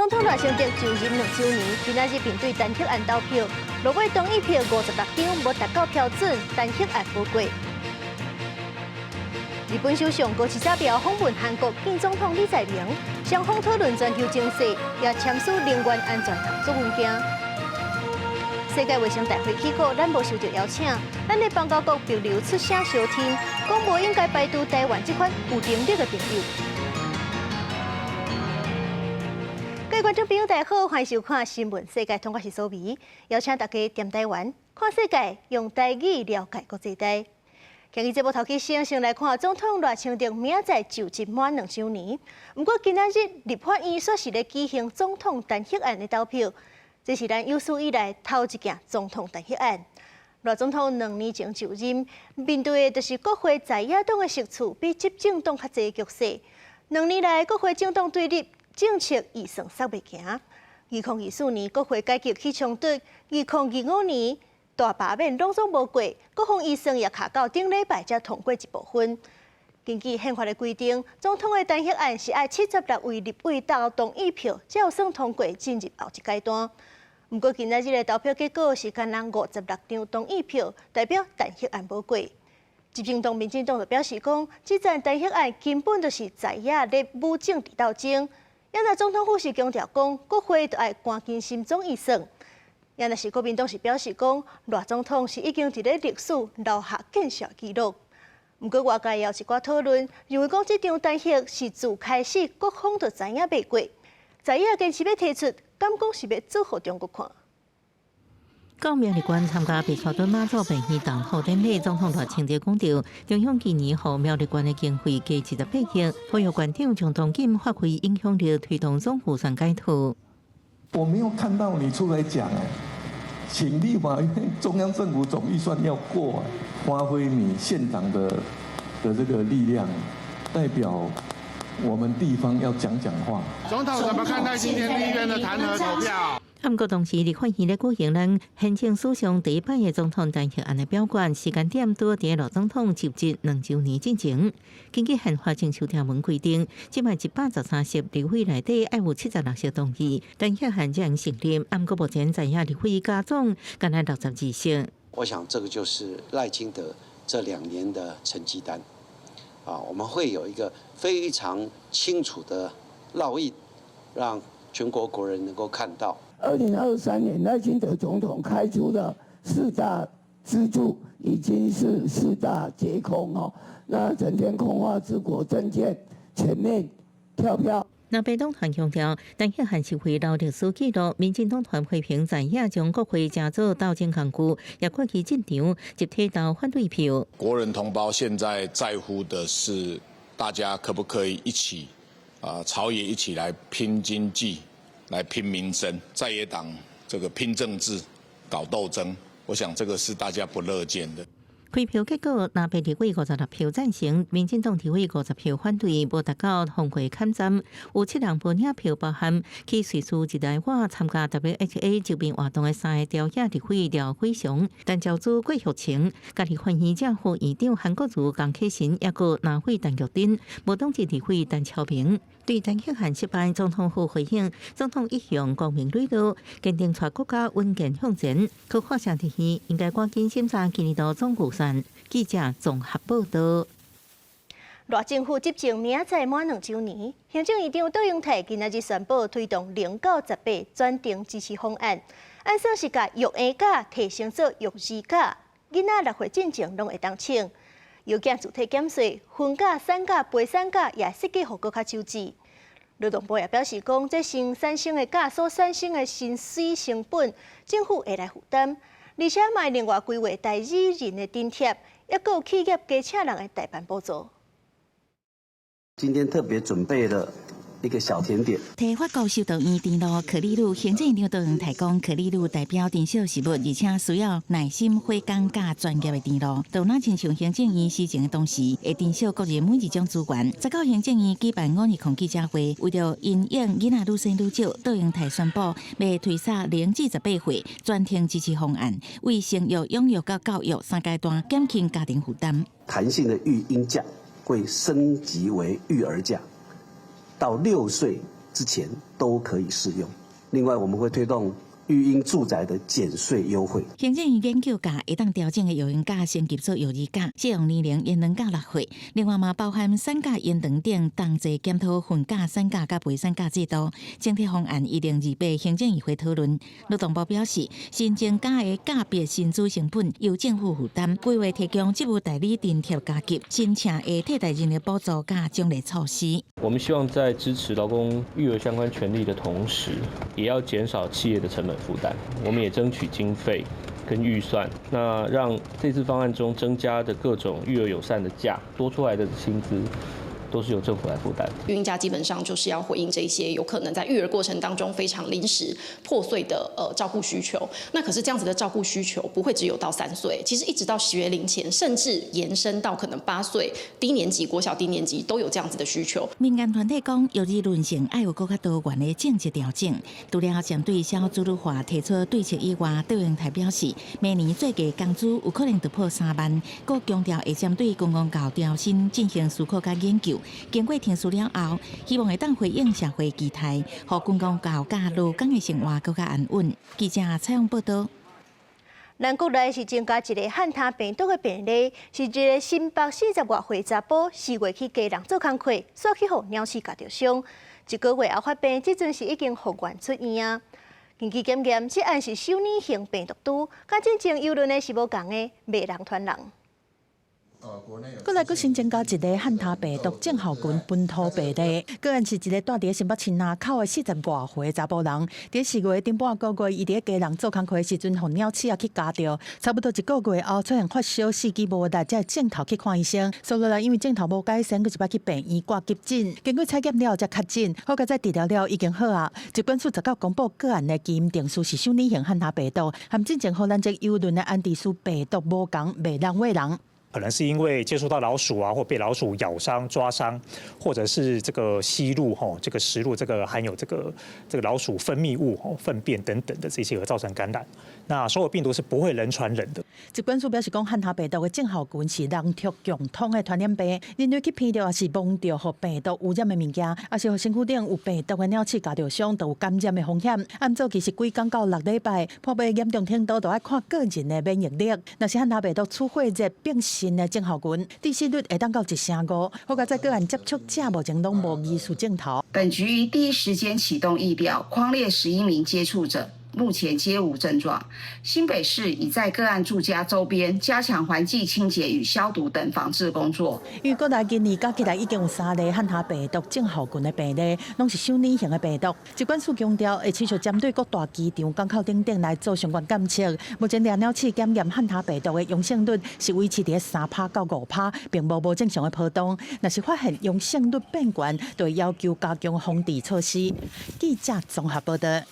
总统大选定就任2周年，今仔日并对单核案投票，落尾同意票56张，无达到标准，单核案无过。日本首相高市早苗访问韩国见总统李在明，双方讨论全球情势，也签署能源安全合作文件。世界卫生大会起稿，咱无受到邀请，咱的邦交国别流出声相挺，讲无应该排除台湾这款有能力的朋友。各位观众朋友，大家好，欢迎收看《新闻世界》，通我是苏眉，邀请大家踮台湾看世界，用台语了解国际台。今日节目头起先来看总统赖清德明仔载就职满2周年。不过今仔日立法院说是咧举行总统弹劾案的投票，这是咱有史以来头一件总统弹劾案。赖总统2年前就任，面对的就是国会在野党的识取比执政党较济的局势。2年来，国会政党对立，政策预算煞袂行。2024年国会改革起冲突，2025年大罢免拢总无过，各项预算也卡到顶礼拜才通过一部分。根据宪法的规定，总统的弹劾案是爱76位立委投同意票，才有算通过进入后一阶段。不过今仔日的投票结果是干人56张同意票，代表弹劾案无过。执政党民进党就表示讲，这阵弹劾案根本就是在野咧武政治斗争。也那总统府是强调讲，国会就爱赶紧心中预算。也那是国民党是表示讲，赖总统是已经伫咧历史留下建设记录。不过外界也有一寡讨论，认为讲这场弹劾是自开始各方就知影袂过，在野坚持要提出，敢讲是要做互中国看。到苗栗县参加白沙屯妈祖平义堂贺典礼，总统赖清德讲到，中央今年予苗栗县的经费加78亿，呼吁县长将当今发挥影响力，推动总预算改图。我没有看到你出来讲请立法院中央政府总预算要过发挥你县长的这个力量，代表我们地方要讲话。总统怎么看待今天立院的弹劾投票？不过同时，立法院咧举行咱宪政史上第一摆的总统弹劾案的表决，时间点拄伫赖总统就职2周年进前。根据宪法征修条文规定，即卖113席立委内底要有76席同意，弹劾案才能成立。不过目前在野立委加总干来62席。我想这个就是赖清德这2年的成绩单我们会有一个非常清楚的烙印，让全国国人能够看到。2023年赖清德总统开出的4大支柱已经是4大皆空那整天空话治国政见全面跳票。那北党团强调，弹劾案是为了历史记录，民进党团批评在野将国会加做斗争工具，也过去进场集体投反对票。国人同胞现在在乎的是，大家可不可以一起朝野一起来拼经济，来拼民生，在野党这个拼政治、搞斗争，我想这个是大家不乐见的。开票结果，南北立委56票赞成，民进党立委50票反对，无达到通过坎站。有7人无领票，包含去瑞士一台湾参加 WHO 疾病活动的3个朝野立委廖伟雄、陈昭珠、郭玉清，家己欢喜政府院长韩国瑜、江启臣，也有南汇陈玉珍，无党籍立委陈超明。对弹劾案失败，总统府回应，总统一向光明磊落，坚定带国家稳健向前。可发现提议应该赶紧审查今年度总预算。记者综合报道。赖政府执政明仔载满2周年，行政院长杜永泰今仔日宣布推动0到18转定支持方案，按算是甲育婴假提升做育儿假，囡仔6岁进前拢会当请。有件主体减税、婚假、产假、陪产假也设计互更较周至。劳动部也表示讲，这新产生的假所产生的薪水成本，政府会来负担，而且卖另外规划代理人的津贴，也有企业加请人的代办补助。今天特别准备了一个小甜点。提发高修道院电路可丽露行政院长杜永泰讲，可丽露代表电小事物，而且需要耐心、火工加专业的电路。到那亲像行政院施政的同时，会电小各人每一种资源。19行政院举办5日抗记者会，为了因应囡仔愈生愈少，杜永泰宣布要推撒0至18岁专听支持方案，为生育、养育到教育3阶段减轻家庭负担。弹性的育婴假会升级为育儿假。到6岁之前都可以适用。另外，我们会推动育婴住宅的减税优惠。行政院研究价会当调整的幼婴假升级做幼儿假，适用年龄延长到6岁。另外嘛，包含产假延长等同齐检讨混假产假甲陪产假制度。整体方案2028行政议会讨论。劳动部表示，新增加的假别薪资成本由政府负担，规划提供职务代理津贴加给新请的替代人力补助甲奖励措施。我们希望在支持劳工育儿相关权利的同时，也要减少企业的成本负担。我们也争取经费跟预算，那让这次方案中增加的各种育儿友善的假多出来的薪资，都是由政府来负担。育婴假基本上就是要回应这些有可能在育儿过程当中非常临时破碎的照顾需求。那可是这样子的照顾需求不会只有到3岁，其实一直到学龄前，甚至延伸到可能8岁低年级、国小低年级都有这样子的需求。民间团体讲，幼儿论性要有更加多元的政策调整。除了针对小资女化提出对策以外，赵永泰表示，明年最低工资有可能突破3万，佮强调会针对公共教育调薪进行思考甲研究。经过听取了后，希望会当回应社会期待，让公共教育甲劳工的生活更加安稳。记者采访报道。咱国内是增加一个汉他病毒的病例，是一个新北40多岁查甫4月去家人做工课，煞去互鸟鼠咬着伤，1个月后发病，即阵是已经复原出院啊。经去检验，这案是首年型病毒株，甲真正舆论的是无共的，袂人传人。国内佫新增加一个汉他病毒症候群本土病例，个案是一个住伫新北市林口的40多岁查甫人，伫4月顶半个月，伊伫家人做工课的时阵，互鸟鼠去咬着，差不多1个月后出现发烧、四肢无力，才镜头去看医生。所落来因为镜头无改善，佫一摆去病院挂急诊，经过采检了才确诊，好佳在治疗了已经好啊。疾管署19公布个案的基因定数是首年型汉他病毒，和之前互咱这舆论的安迪斯病毒无共，袂人喂人。可能是因为接触到老鼠啊，或被老鼠咬伤、抓伤，或者是这个吸入这个食入这个含有这个老鼠分泌物粪便等等的这些而造成感染。那所有病毒是不会人传人的。疾管署表示讲，汉他病毒的症候群是人畜共通的传染病，人类去闻到也是摸到和病毒污染的物件，也是和身躯顶有病毒的鸟鼠咬到伤，都有感染的风险。按照其实几天到6礼拜，破病严重程度都要看个人的免疫力。若是汉他病毒出血热变新的症候群，致死率会当到1.5%。好佳在个案接触者目前拢无疑似镜头。本局于第一时间启动疫调，匡列11名接触者。目前皆无症状。新北市已在个案住家周边加强环境清洁与消毒等防治工作。因为国内今年加起来已经有3例汉他病毒症候群的病例，拢是首年型的病毒。疾管署强调，会持续针对各大机场、港口等等来做相关监测。目前掠鸟鼠检验汉他病毒的阳性率是维持在3%到5%，并无正常的波动。若是发现阳性率变悬，就会要求加强防治措施。记者综合报道。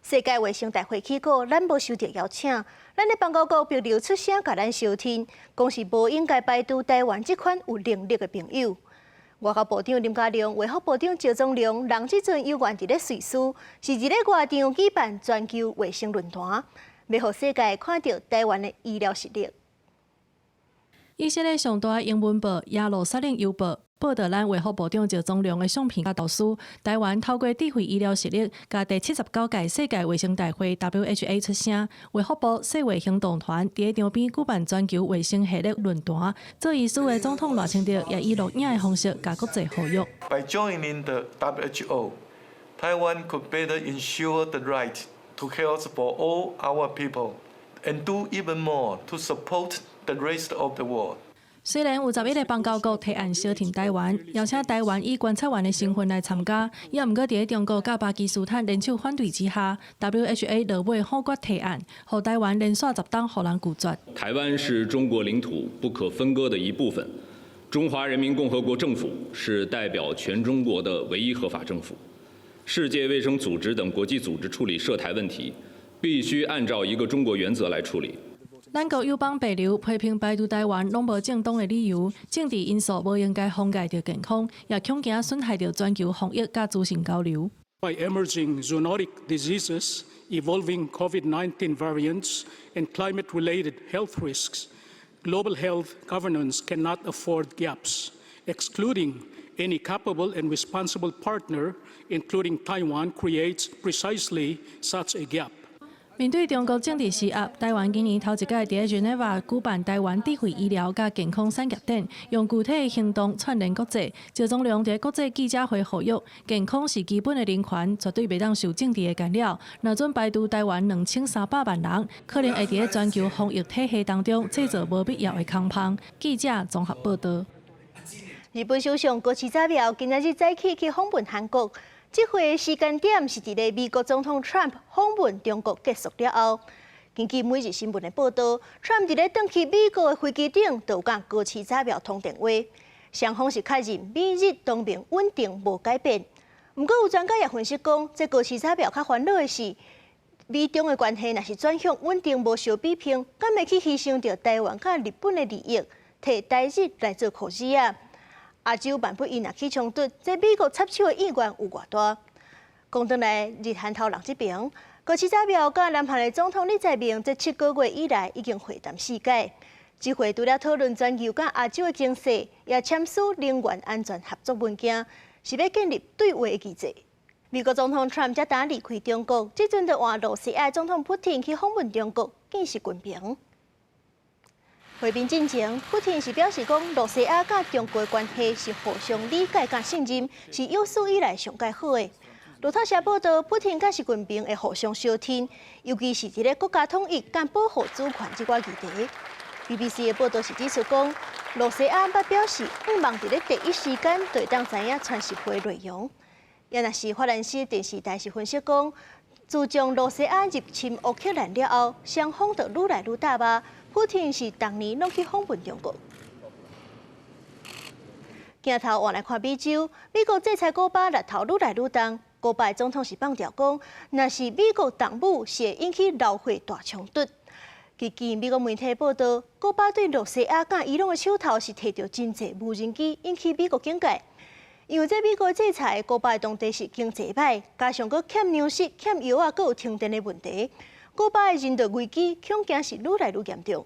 世界卫生大会起稿，咱无收到邀请，咱的办公局并流出声，甲咱收听，讲是无应该排除台湾这款有能力的朋友。外交部长林佳龙、卫福部长赵宗良，人即阵有缘伫咧瑞士，是伫咧外场举办全球卫生论坛，要互世界看到台湾的医疗实力。以色列上大英文报《耶路撒冷邮报》报道，咱卫福部长赵宗良的相片甲导书，台湾透过智慧医疗实力，甲第79届世界卫生大会 （WHA） 出声。卫福部世卫行动团伫咧场边举办全球卫生系列论坛，做医师的总统赖清德也以录影的方式，甲国际呼吁。By joining the WHO, Taiwan could better ensure the right to health for all our people, and do even more to support the rest of the world. 虽然有11个邦交国提案小停台湾，邀请台湾以观察员的身份来参加，也毋过伫中国甲巴基斯坦联手反对之下 ，WHA 落尾否决提案，互台湾连续10档互人拒绝。台湾是中国领土不可分割的一部分，中华人民共和国政府是代表全中国的唯一合法政府。世界卫生组织等国际组织处理涉台问题，必须按照一个中国原则来处理。咱国友邦北流批评排除台湾拢无正当的理由，政治因素无应该妨碍着健康，也恐惊损害着全球防疫甲资讯交流。By emerging zoonotic diseases, evolving COVID-19 variants, and climate-related health risks, global health governance cannot afford gaps, excluding any capable and responsible partner, including Taiwan, creates precisely such a gap. 面对中国政治施压，台湾今年头一届伫 Geneva 举办台湾智慧医疗甲健康产业展，用具体行动串联国际。赵总统伫国际记者会呼吁，健康是基本的人权，绝对袂当受政治的干扰。若准排除台湾2300万人，可能会伫全球防疫体系当中制造无必要的空棚。记者综合报道。日本首相河野早苗今仔日早起去访问韩国。这回的时间点是伫咧美国总统 Trump 访问中国结束了后。根据每日新闻的报道 ，Trump 伫咧登去美国的飞机顶，就甲河野早苗通电话，双方是确认美日同盟稳定无改变。不过有专家也分析讲，这河野早苗较烦恼的是，美中的关系若是转向稳定无相比拼，敢会去牺牲掉台湾甲日本的利益，摕台日来做靠子啊？亚洲万不引起冲突，在美国插手的意愿有偌大？讲倒来，日韩头人这边，河野早苗甲南韩的总统李在明，这7个月以来已经会谈4届。这回除了讨论全球甲亚洲的经济，也签署能源安全合作文件，是要建立对话的机制。美国总统 Trump 才打离开中国，这阵就换罗西亚总统普京去访问中国，见识军平。会面进前，普京是表示讲，罗西亚甲中国的关系是互相理解甲信任，是有史以来上介好的。路透社报道，普京甲习近平会互相相挺，尤其是伫咧国家统一甲保护主权这块议题。BBC 的报道是指出讲，罗西亚捌表示，毋望伫咧第一时间就会当知影传习会内容。也若是法兰西电视台是分析讲，自从罗西亚入侵乌克兰了后，双方就愈来愈打麻。普京是当年拢去访问中国。镜头换来看美洲，美国制裁古巴日头愈来愈重。古巴的总统是放调讲，若是美国动武，是会引起流血大冲突。据美国媒体报道，古巴对罗西亚甲伊朗的手头是摕到真济无人机，引起美国警戒。因为这美国制裁，古巴的当地是经济歹，加上佫欠粮食、欠药啊，佫有停电的问题。古巴的人道危机恐惊是愈来愈严重。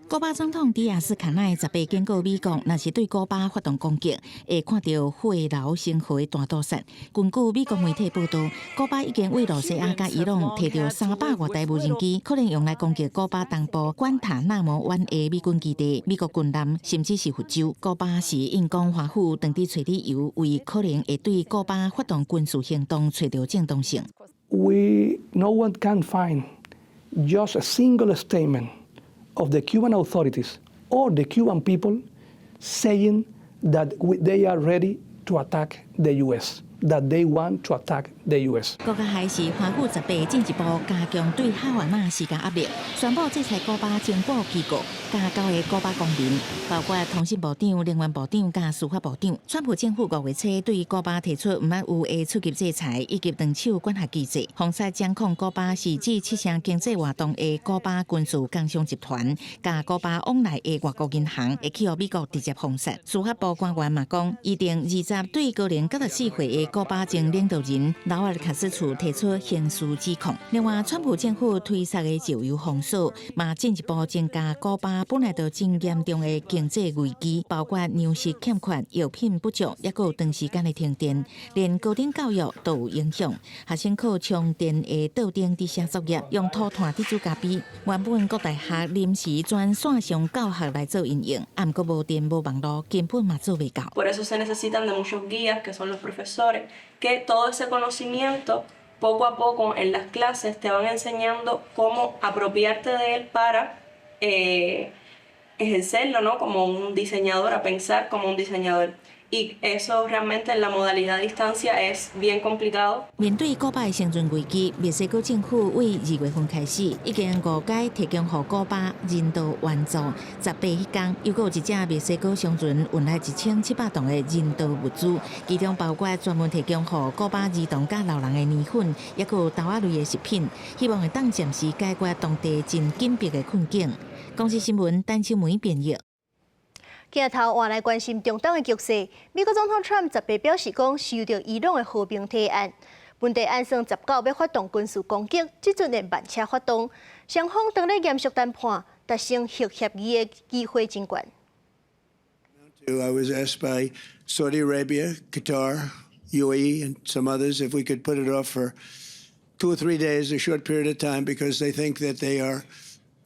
古巴总统迪亚斯卡奈18警告美国，若是对古巴发动攻击，会看到血流成河的大屠杀。根据美国媒体报道，古巴已经为罗西亚甲伊朗摕到300多台无人机，可能用来攻击古巴东部关塔那摩湾的美军基地、美国军舰，甚至是佛州。古巴是因公华府当地找理由，为可能会对古巴发动军事行动找到正当性。No one can find just a single statement of the Cuban authorities or the Cuban people saying that they are ready to attack the U.S., that they want to attack the U.S. 国家还是华府18进一步加强对哈瓦那施加压力，宣布制裁古巴情报机构加9个古巴公民，包括通信部长、能源部长加司法部长。川普政府5月初对古巴提出毋捌有的出级制裁以及长手管辖机制，封杀掌控古巴是指7项经济活动的古巴军事工商集团，加古巴往来的外国银行，会去予美国直接封杀。司法部官员嘛讲，预定20对高龄94岁的古巴前领导人劳尔卡斯楚提出刑事指控。另外，川普政府推出的石油封锁，嘛进一步增加古巴本来就真严重的经济危机，包括粮食欠缺、药品不足，也有长时间的停电，连高等教育都有影响。学生靠充电的倒顶伫写作业，用土炭伫煮咖啡。原本各大学临时转线上教学来做运用，但阁无电无网络，根本嘛做袂到。Por eso se necesitan de muchos guías, que son los profesores, que todo ese conocimiento poco a poco en las clases te van enseñando cómo apropiarte de él para ejercerlo, ¿no? Como un diseñador, a pensar como un diseñador. Y eso realmente en la modalidad a distancia es bien complicado. 面对古巴的生存危机，墨西哥政府为2月份开始，已经5届提供予古巴人道援助。18天，又有一只墨西哥商船运来1700吨的人道物资，其中包括专门提供予古巴儿童甲老人的面粉，也有豆仔类的食品，希望会当暂时解决当地真紧迫的困境。公司新闻陈秋梅编译。镜头换来关心中东的局势。美国总统 Trump 18表示讲，收到伊朗的和平提案，本地暗算19要发动军事攻击，即阵会慢车发动。双方当咧严肃谈判，达成核协议的机会真悬。I was asked by Saudi Arabia, Qatar, UAE, and some others if we could put it off for 2 or 3 days, a short period of time, because they think that they are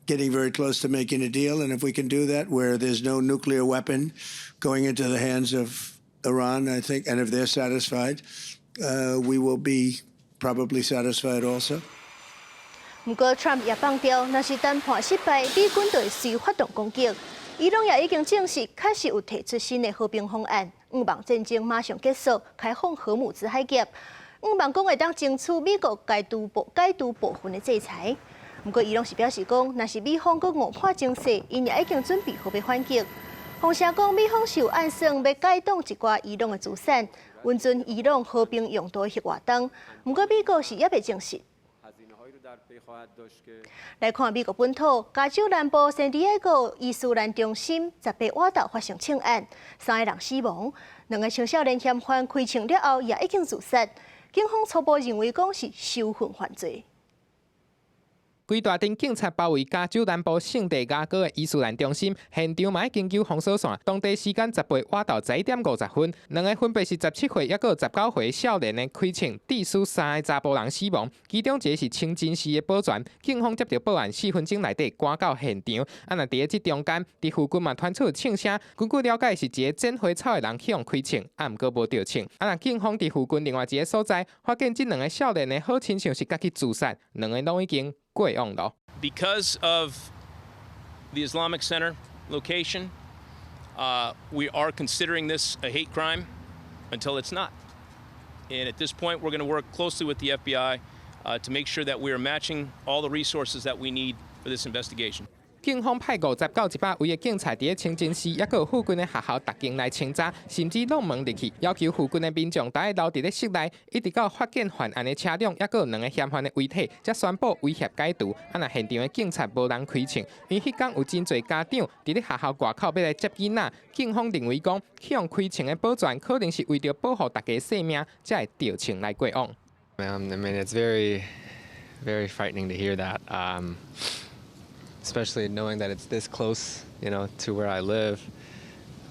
getting very close to making a deal. And if we can do that where there's no nuclear weapon going into the hands of Iran, I think, and if they're satisfied, we will be probably satisfied also. 不过 ，Trump 也放掉，若是谈判失败，美军就会随发动攻击。伊朗也已经证实，确实有提出新的和平方案，希望战争马上结束，开放荷姆兹海峡。希望讲会当争取美国解除部分的制裁。不过，伊朗是表示讲，若是美方搁误判情势，因也已经准备好要反击。风声讲，美方是有暗算要解冻一寡伊朗的资产，温存伊朗和平用途的活动。不过，美国是也未证实。 来看美国本土，加州南部圣地亚哥伊斯兰中心18瓦道发生枪案，3个人死亡，2个青少年嫌犯开枪了后也已经自杀，警方初步认为讲是受份犯罪。 规大阵警察包围加州南部圣地亚哥的伊斯兰中心，现场嘛已经救封锁线。当地时间18晚到11点50分，2个分别是17岁也个19岁少年的开枪，致使3个查甫人死亡，其中一个是清真寺的保全。警方接到报案4分钟内底赶到现场，啊，若伫这中间，伫附近嘛传出枪声。根据了解，是一个剪花草的人向开枪，啊，毋过无着枪。啊，若警方伫附近另外一个所在发现这2个少年的好亲像是家己自杀，2个拢已经。 Because of the Islamic Center location, we are considering this a hate crime until it's not. And at this point, we're going to work closely with the FBI to make sure that we are matching all the resources that we need for this investigation. 警方派50到100位的警察伫清真寺，也有附近的学校特警来清查，甚至弄门入去，要求附近的民众大家留伫咧室内，一直到发现犯案的车辆，也有2个嫌犯的遗体，才宣布威胁解除。啊，那现场的警察无人开枪，因为迄天有真侪家长伫咧学校外口要来接囡仔，警方认为讲向开枪的保全可能是为着保护大家性命，才会调枪来过往。I mean, it's very, very frightening to hear that. Especially knowing that it's this close, to where I live,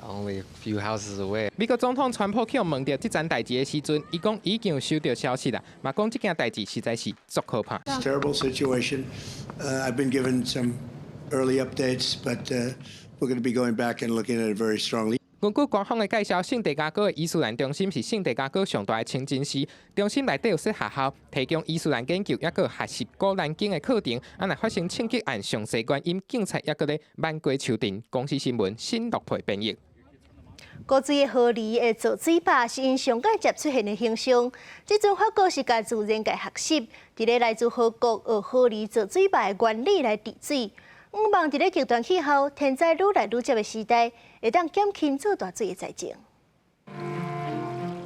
only a few houses away. 美国总统川普去问到这件代志的时阵，伊讲已经有收到消息啦，嘛讲这件代志实在是足可怕。It's a terrible situation. I've been given some early updates, but we're going to be going back and looking at it very strongly. 根据官方的介绍，圣地亚哥的伊斯兰中心是圣地亚哥上大的清真寺。中心内底有设学校，提供伊斯兰研究，也个学习古兰经的课程。啊，若发生枪击案，详细原因，警察也个咧万过求证。公司新闻新乐培编译。古水的河狸的造水坝是因上届接出现的现象。这阵法国是家自然界学习，伫咧来自河国学河狸造水坝的原理来治水。希望伫咧极端气候、天灾愈来愈接的时代，会当减轻造大水的灾情。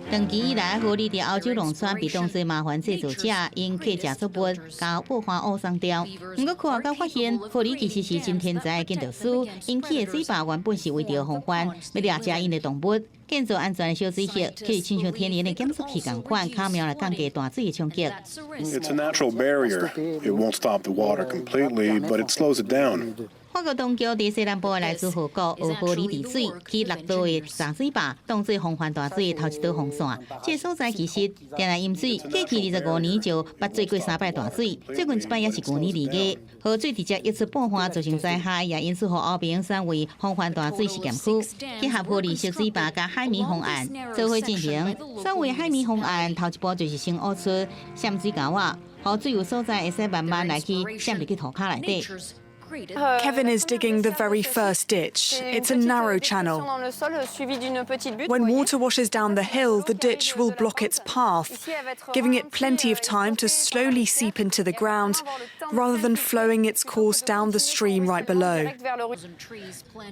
长期以来，河狸伫欧洲农村被当作麻烦制造者，因客食作物，甲破坏乌松掉。不过科学家发现，河狸其实是真天才的建筑师，因起的水坝原本是为着防范要掠食因的动物。建造安全的小水穴，可以亲像天然的减速器同款，巧妙来降低大水的冲击。It's a natural barrier. It won't stop the water completely, but it slows it down. 法国当局伫西南部的来自河国学河狸治水，起6道的洒水坝，当作防范大水的头一道防线。这个所在其实定来淹水，过去25年就捌做过3摆大水，最近一摆也是去年2月。河水直接溢出半环，造成灾害，也因此互欧平山为防范大水试验区，结合河狸小水坝甲海绵方案做伙进行。所谓海绵方案，头一步就是先挖出渗水沟仔，互水有所在会使慢慢来去渗入去土骹内底。Kevin is digging the very first ditch. It's a narrow channel. When water washes down the hill, the ditch will block its path, giving it plenty of time to slowly seep into the ground, rather than flowing its course down the stream right below.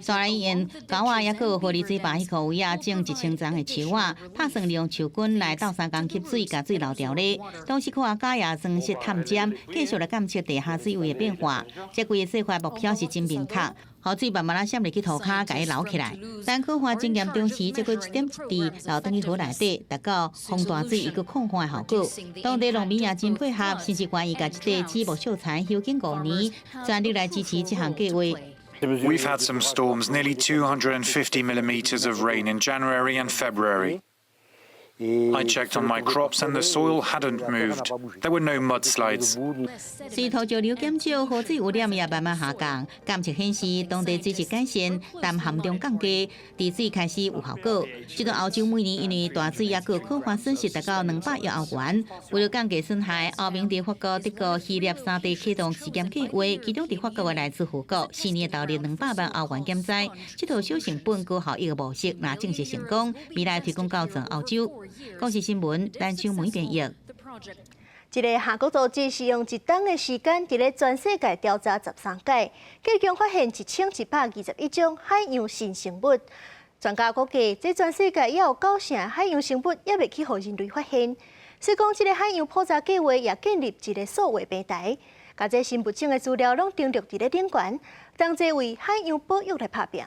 虽然因沟仔也有河狸水坝迄个位啊，种1000丛的树仔，打算利用树根来斗3工吸水，甲水流掉咧。当时科学家也装设探针，继续来监测地下水位的变化。这几个目标是真明确，雨水慢慢啊渗入去土骹，甲伊流起来。但科学经验中时，这个一点一滴流转去土内底，达到防大水一个抗旱的效果。当地农民也真配合，甚至愿意甲这块树木秀才修建5年，全力来支持这项计划。We've had some storms, nearly 250 millimeters of rain in January and February. I checked on my crops and the soil hadn't moved. There were no mudslides. 水土石流减少，河水污染也慢慢下降。监测显示，当地水质改善，但含量降低，治水开始有效果。这段澳洲每年因为大水也有可发损失达到200亿澳元。为了降低损害，澳盟伫法国、德国、希腊3地启动试验计划，其中伫法国的来自富国4年投入200万澳元减灾。这套小成本高效益的模式，若正式成功，未来推广到全澳洲。公视新闻，单chương每编译。一个韩国组织是用1冬的时间，伫咧全世界调查13届，计共发现1121种海洋新生物。专家估计，这全世界也有9成海洋生物也未去互人类发现。所以讲，这个海洋普查计划也建立一个数位平台，把这新物种的资料拢登录伫咧顶悬，当作为海洋保育来拍拼。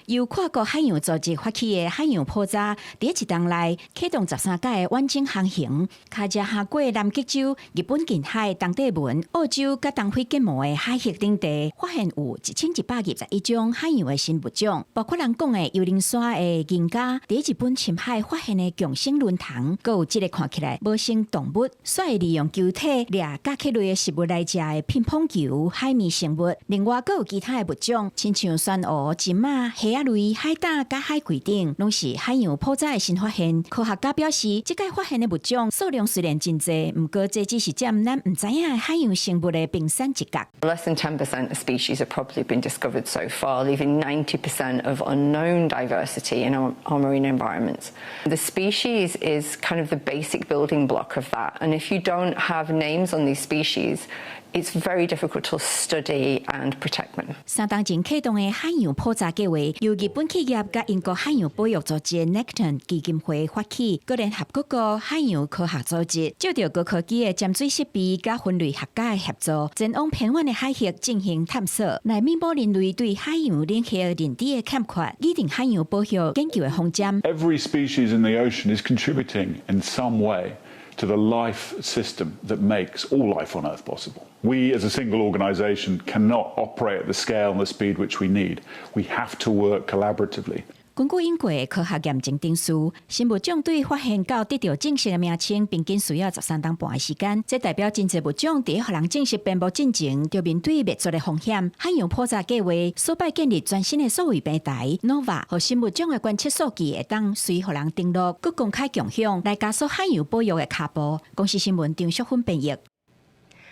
由跨国海洋组织发起的海洋普查，第1冬内启动13届的完整航行，卡车下过南极洲、日本近海、东帝汶、澳洲甲东非结膜的海域等地，发现有1121种海洋的新物种，包括人讲的幽灵山的银虾，伫日本深海发现的强生轮塘，佮有这个看起来无生动物，煞会利用球体掠甲壳类的食物来食的乒乓球海绵生物。另外，佮有其他的物种，亲像酸蚵、金马、虾类、海胆、甲海葵等，拢是海洋普查的新发现。科学家表示，这届发现的物种数量虽然真济，不过这只是占咱唔知影的海洋生物的冰山一角。Less than 10% of species have probably been discovered so far, leaving 90% of unknown diversity in our marine environments. The species is kind of the basic building block of that, and if you don't have names on these species, it's very difficult to study and protect them. 3冬前启动的海洋普查计划，由日本企业甲英国海洋保育组织 NECTON 基金会发起，佮联合各个海洋科学组织，借着高科技的潜水设备甲分类学家的协助，前往偏远的海域进行探索，来弥补人类对海洋领域认知的欠缺，拟定海洋保育研究的方针。Every species in the ocean is contributing in some way to the life system that makes all life on Earth possible. We as a single organisation cannot operate at the scale and the speed which we need. We have to work collaboratively. 根据英国的科学验证证书，新物种对发现到得到正式的名称，平均需要13冬半的时间。这代表真侪物种伫互人正式宣布进前，就面对灭绝的风险。海洋普查计划所摆建立全新的数位平台 Nova， 和新物种的观测数据会当随互人登录，佮公开共享，来加速海洋保育的脚步。公视新闻张淑芬编译。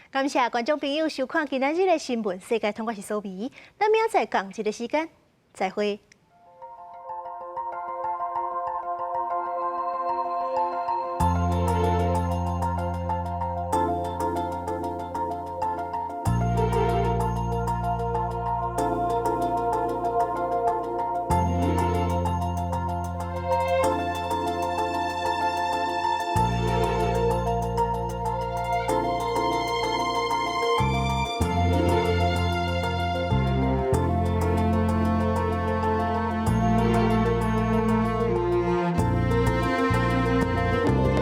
感谢观众朋友收看今仔日的新闻，世界通我是苏眉，咱明仔载同一个时间再会。